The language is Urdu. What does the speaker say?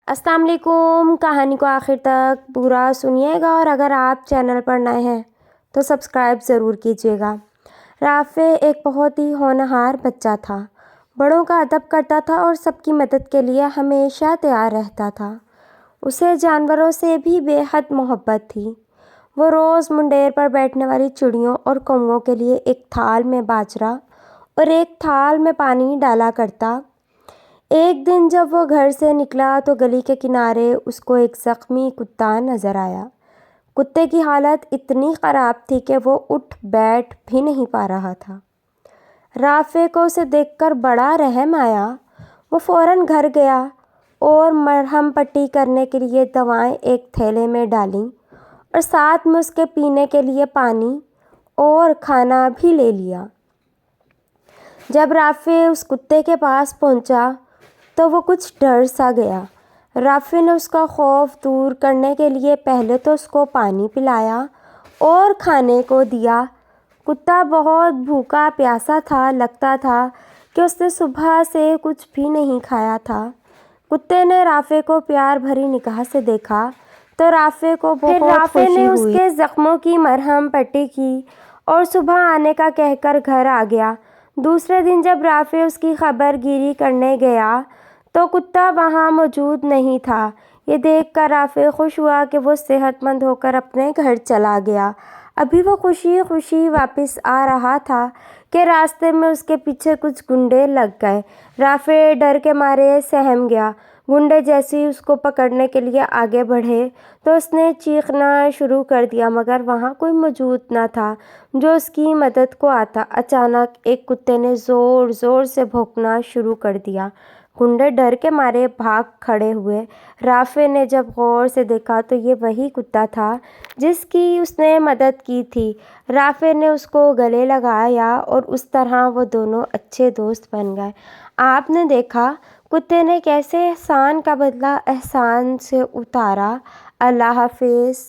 السلام علیکم۔ کہانی کو آخر تک پورا سنیے گا اور اگر آپ چینل پر نئے ہیں تو سبسکرائب ضرور کیجیے گا۔ رافع ایک بہت ہی ہونہار بچہ تھا، بڑوں کا ادب کرتا تھا اور سب کی مدد کے لیے ہمیشہ تیار رہتا تھا۔ اسے جانوروں سے بھی بے حد محبت تھی۔ وہ روز منڈیر پر بیٹھنے والی چڑیوں اور کونگوں کے لیے ایک تھال میں باجرا اور ایک تھال میں پانی ڈالا کرتا۔ ایک دن جب وہ گھر سے نکلا تو گلی کے کنارے اس کو ایک زخمی کتا نظر آیا۔ کتے کی حالت اتنی خراب تھی کہ وہ اٹھ بیٹھ بھی نہیں پا رہا تھا۔ رافع کو اسے دیکھ کر بڑا رحم آیا۔ وہ فوراً گھر گیا اور مرہم پٹی کرنے کے لیے دوائیں ایک تھیلے میں ڈالیں اور ساتھ میں اس کے پینے کے لیے پانی اور کھانا بھی لے لیا۔ جب رافع اس کتے کے پاس پہنچا تو وہ کچھ ڈر سا گیا۔ رافع نے اس کا خوف دور کرنے کے لیے پہلے تو اس کو پانی پلایا اور کھانے کو دیا۔ کتا بہت بھوکا پیاسا تھا، لگتا تھا کہ اس نے صبح سے کچھ بھی نہیں کھایا تھا۔ کتے نے رافع کو پیار بھری نگاہ سے دیکھا تو رافع کو بہت خوشی ہوئی۔ رافع نے اس کے زخموں کی مرہم پٹی کی اور صبح آنے کا کہہ کر گھر آ گیا۔ دوسرے دن جب رافع اس کی خبر گیری کرنے گیا تو کتا وہاں موجود نہیں تھا۔ یہ دیکھ کر رافع خوش ہوا کہ وہ صحت مند ہو کر اپنے گھر چلا گیا۔ ابھی وہ خوشی خوشی واپس آ رہا تھا کہ راستے میں اس کے پیچھے کچھ گنڈے لگ گئے۔ رافع ڈر کے مارے سہم گیا۔ گنڈے جیسے ہی اس کو پکڑنے کے لیے آگے بڑھے تو اس نے چیخنا شروع کر دیا مگر وہاں کوئی موجود نہ تھا جو اس کی مدد کو آتا۔ اچانک ایک کتے نے زور زور سے بھونکنا شروع کر دیا۔ گنڈے ڈر کے مارے بھاگ کھڑے ہوئے۔ رافع نے جب غور سے دیکھا تو یہ وہی کتا تھا جس کی اس نے مدد کی تھی۔ رافع نے اس کو گلے لگایا اور اس طرح وہ دونوں اچھے دوست بن گئے۔ آپ نے دیکھا کتے نے کیسے احسان کا بدلہ احسان سے اتارا۔ اللہ حافظ۔